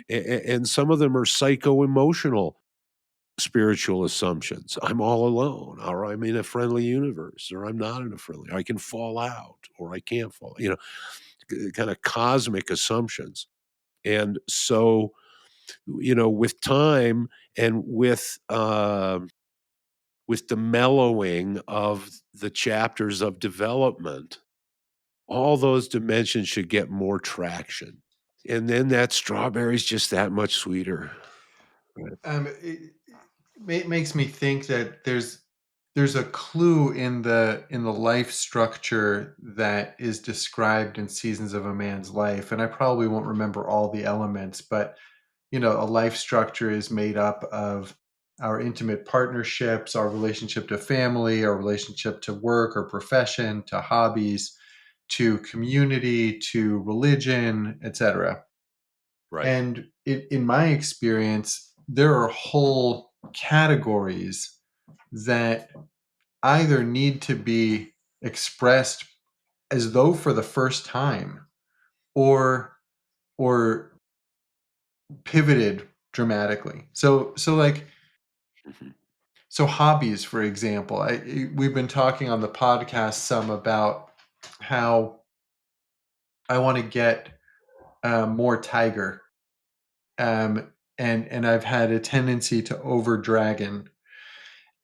And some of them are psycho emotional spiritual assumptions. I'm all alone, or I'm in a friendly universe, or I'm not in a friendly, I can fall out, or I can't fall, kind of cosmic assumptions. And so, with time and with the mellowing of the chapters of development, all those dimensions should get more traction. And then that strawberry's just that much sweeter. Right. It makes me think that there's a clue in the life structure that is described in Seasons of a Man's Life, and I probably won't remember all the elements, but a life structure is made up of our intimate partnerships, our relationship to family, our relationship to work or profession, to hobbies, to community, to religion, etc. Right. And in my experience, there are whole categories that either need to be expressed as though for the first time or or pivoted dramatically. Mhm. So hobbies, for example, we've been talking on the podcast some about how I want to get more tiger, and I've had a tendency to over dragon,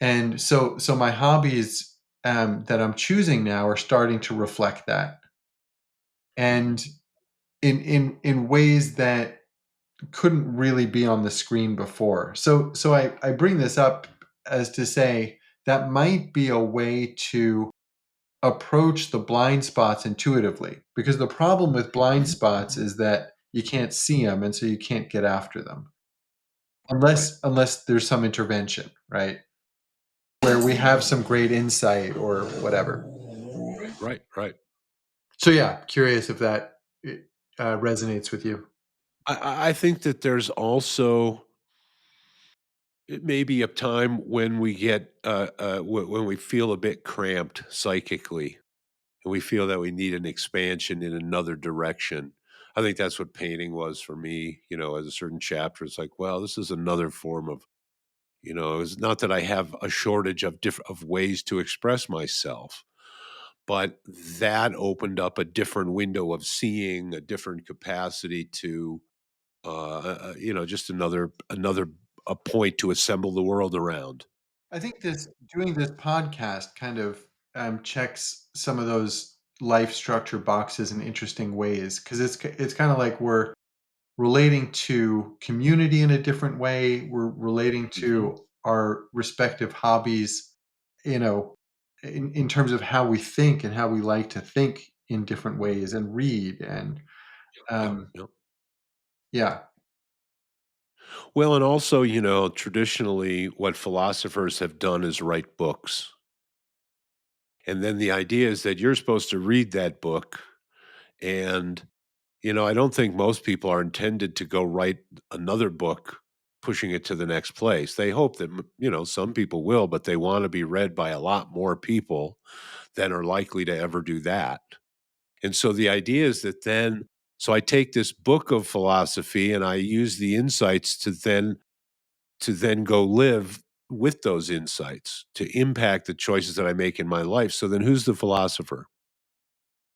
and so my hobbies that I'm choosing now are starting to reflect that, Mhm. and in ways that couldn't really be on the screen before. So I bring this up as to say that might be a way to approach the blind spots intuitively, because the problem with blind spots is that you can't see them, and so you can't get after them Right. unless there's some intervention, right? Where we have some great insight or whatever. Right. Right. So yeah, curious if that resonates with you. I think that there's also it may be a time when we get when we feel a bit cramped psychically and we feel that we need an expansion in another direction. I think that's what painting was for me, as a certain chapter. It's like, well, this is another form of, it's not that I have a shortage of different of ways to express myself, but that opened up a different window of seeing, a different capacity to just another a point to assemble the world around. I think this doing this podcast kind of checks some of those life structure boxes in interesting ways, because it's kind of like we're relating to community in a different way. We're relating Mhm. to our respective hobbies, you know, in terms of how we think and how we like to think in different ways and read and Yep, um, yep. yeah. Well, and also, traditionally, what philosophers have done is write books. And then the idea is that you're supposed to read that book and I don't think most people are intended to go write another book pushing it to the next place. They hope that, some people will, but they wanna be read by a lot more people than are likely to ever do that. And so the idea is that then so I take this book of philosophy and I use the insights to then go live with those insights, to impact the choices that I make in my life. So then who's the philosopher?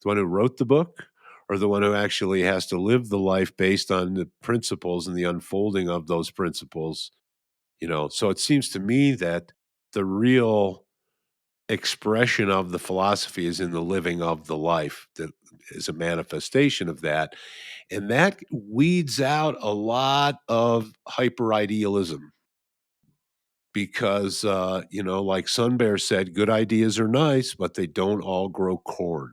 The one who wrote the book or the one who actually has to live the life based on the principles and the unfolding of those principles? So it seems to me that the real expression of the philosophy is in the living of the life that is a manifestation of that. And that weeds out a lot of hyper idealism because, like Sun Bear said, good ideas are nice, but they don't all grow corn.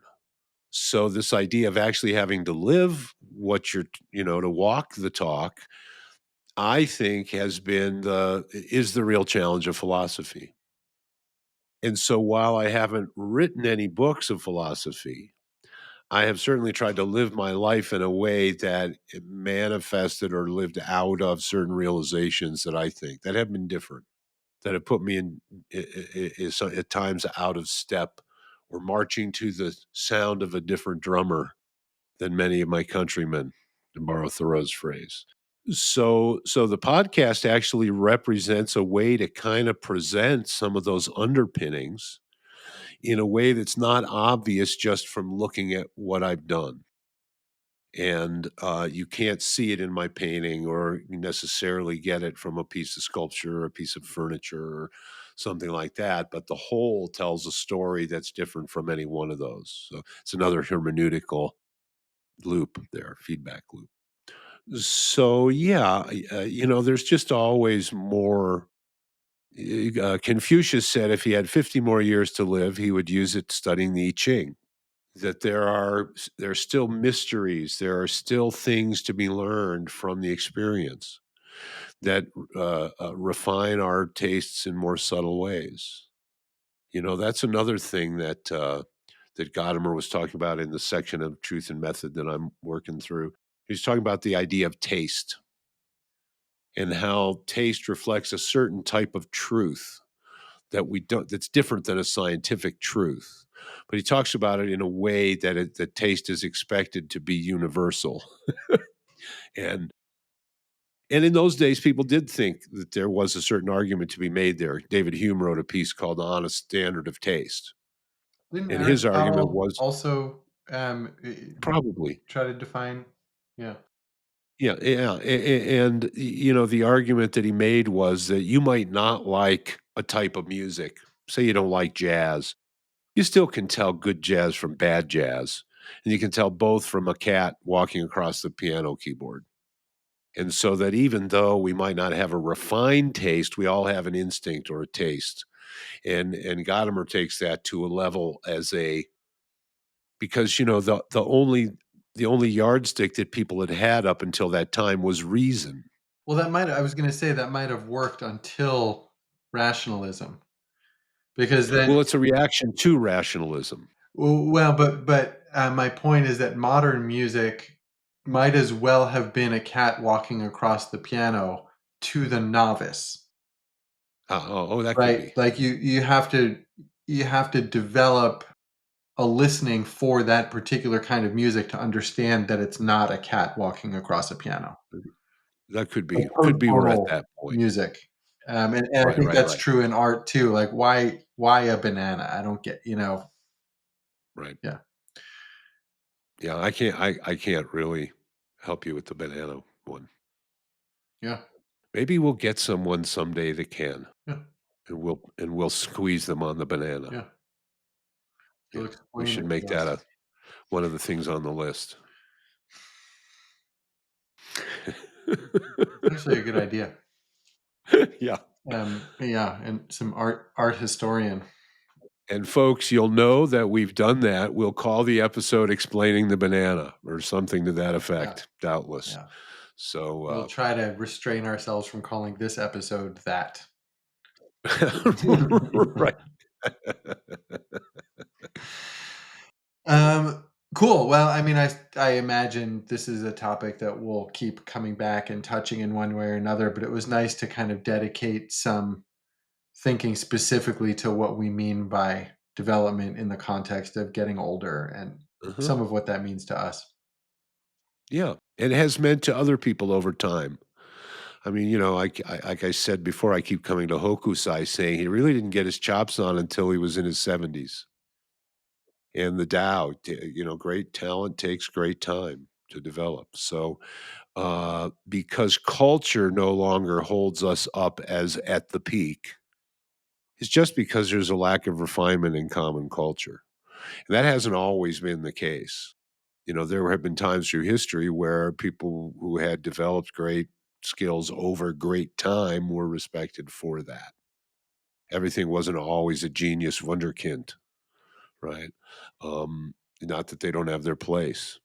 So, this idea of actually having to live what to walk the talk, I think is the real challenge of philosophy. And so, while I haven't written any books of philosophy, I have certainly tried to live my life in a way that it manifested or lived out of certain realizations that I think that have been different, that have put me in is at times out of step or marching to the sound of a different drummer than many of my countrymen, to borrow Thoreau's phrase. So the podcast actually represents a way to kind of present some of those underpinnings in a way that's not obvious just from looking at what I've done. And you can't see it in my painting or necessarily get it from a piece of sculpture or a piece of furniture or something like that. But the whole tells a story that's different from any one of those. So it's another hermeneutical loop there, feedback loop. So yeah, there's just always more. Confucius said if he had 50 more years to live, he would use it studying the I Ching. That there are still mysteries, there are still things to be learned from the experience that refine our tastes in more subtle ways. That's another thing that Gadamer was talking about in the section of Truth and Method that I'm working through. He's talking about the idea of taste and how taste reflects a certain type of truth that's different than a scientific truth. But he talks about it in a way that taste is expected to be universal. And and in those days, people did think that there was a certain argument to be made there. David Hume wrote a piece called "The Honest Standard of Taste," Didn't and his argument Aristotle was also probably, try to define? Yeah. yeah, yeah, and the argument that he made was that you might not like a type of music. Say you don't like jazz, you still can tell good jazz from bad jazz, and you can tell both from a cat walking across the piano keyboard. And so that even though we might not have a refined taste, we all have an instinct or a taste. And Gadamer takes that to a level as a because the only yardstick that people had had up until that time was reason. Well, I was gonna say that might have worked until rationalism, because then Well, it's a reaction to rationalism. well, but my point is that modern music might as well have been a cat walking across the piano to the novice, Oh, that could right? be. Like you have to develop a listening for that particular kind of music to understand that it's not a cat walking across a piano. That could Like be. Could be we're at tonal that point. music. And I Right, think right, that's right, true in art too. Like why a banana? I don't get, right. yeah. Yeah, I can't really help you with the banana one. Yeah. Maybe we'll get someone someday that can, Yeah. and we'll squeeze them on the banana. Yeah. They'll Yeah, we explain should it make to that us. a one of the things on the list. It's actually a good idea. Yeah, Yeah, and some art historian. and folks, you'll know that we've done that. We'll call the episode "Explaining the Banana" or something to that Yeah. effect, doubtless. Yeah. So, We'll try to restrain ourselves from calling this episode that. right. Um, Cool. Well, I mean, I imagine this is a topic that we'll keep coming back and touching in one way or another, but it was nice to kind of dedicate some thinking specifically to what we mean by development in the context of getting older and Uh-huh. some of what that means to us. Yeah, and has meant to other people over time. I mean, like I said before, I keep coming to Hokusai saying he really didn't get his chops on until he was in his 70s. And the Tao, great talent takes great time to develop. So, because culture no longer holds us up as at the peak, it's just because there's a lack of refinement in common culture. And that hasn't always been the case. There have been times through history where people who had developed great skills over great time were respected for that. Everything wasn't always a genius wunderkind, right? Not that they don't have their place,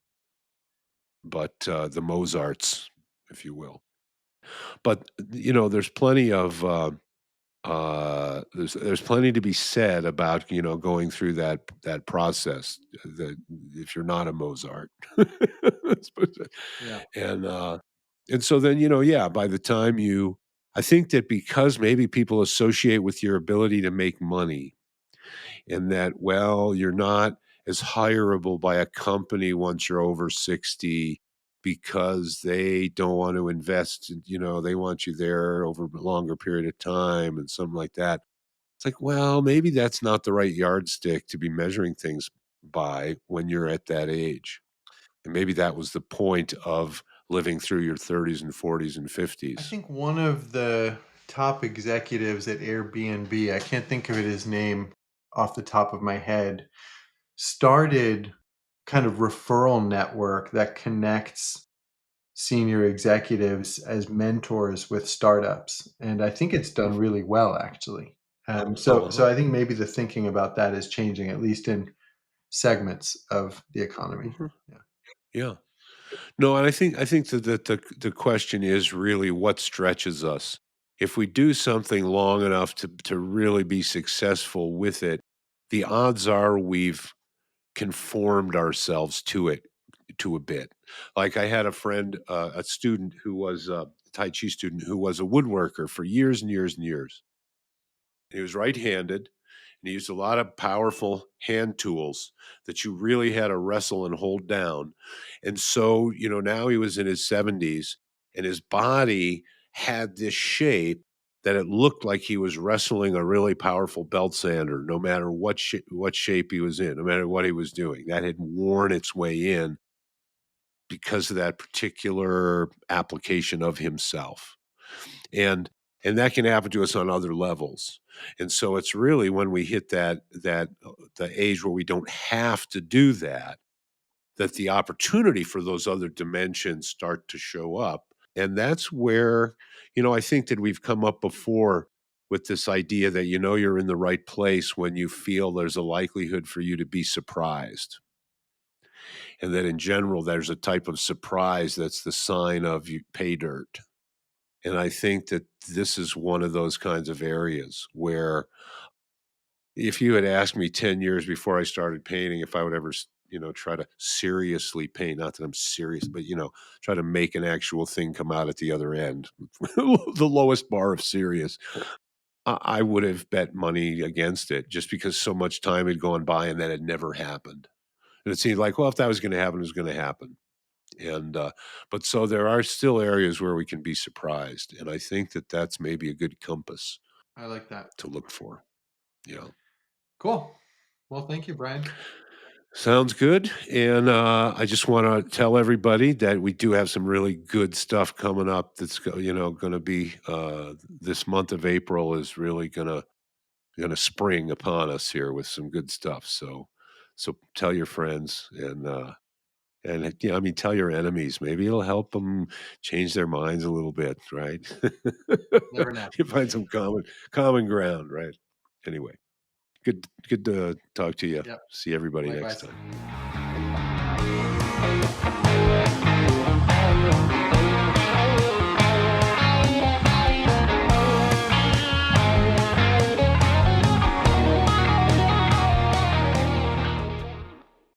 but the Mozarts, if you will. But there's plenty of there's plenty to be said about going through that process. That if you're not a Mozart, Let's put it- Yeah. and so then yeah, by the time I think that because maybe people associate with your ability to make money, and that, well, you're not as hireable by a company once you're over 60 because they don't want to invest, they want you there over a longer period of time and something like that. It's like, well, maybe that's not the right yardstick to be measuring things by when you're at that age. And maybe that was the point of living through your 30s and 40s and I 50s. think one of the top executives at Airbnb, I can't think of his name off the top of my head, started kind of referral network that connects senior executives as mentors with startups, and I think it's done really well, actually. So Uh-huh. I think maybe the thinking about that is changing, at least in segments of the economy. Mhm. Yeah. Yeah. No, and I think that the question is really what stretches us. If we do something long enough to really be successful with it, the odds are we've conformed ourselves to it to a bit. Like I had a friend, a student who was a Tai Chi student who was a woodworker for years and years and years. He was right-handed, and he used a lot of powerful hand tools that you really had to wrestle and hold down. And so, now he was in his 70s, and his body had this shape that it looked like he was wrestling a really powerful belt sander, no matter what shape he was in, no matter what he was doing. That had worn its way in because of that particular application of himself. And that can happen to us on other levels. And so it's really when we hit the age where we don't have to do that, that the opportunity for those other dimensions start to show up. And that's where, I think that we've come up before with this idea that you're in the right place when you feel there's a likelihood for you to be surprised. And that in general, there's a type of surprise that's the sign of you pay dirt. And I think that this is one of those kinds of areas where if you had asked me 10 years before I started painting if I would ever, try to seriously paint, not that I'm serious, but, try to make an actual thing come out at the other end, the lowest bar of serious, I would have bet money against it just because so much time had gone by and that had never happened. And it seemed like, well, if that was going to happen, it was going to happen. And but so there are still areas where we can be surprised, and I think that that's maybe a good compass I like that. to look for. Yeah, Cool. Well, thank you, Brian. sounds good. And I just want to tell everybody that we do have some really good stuff coming up. That's going to be this month of April is really going to spring upon us here with some good stuff. So tell your friends and yeah, I mean, tell your enemies. Maybe it'll help them change their minds a little bit, right? Never know. You find some common ground, right? Anyway, good to talk to you. Yep. See everybody next Likewise. time.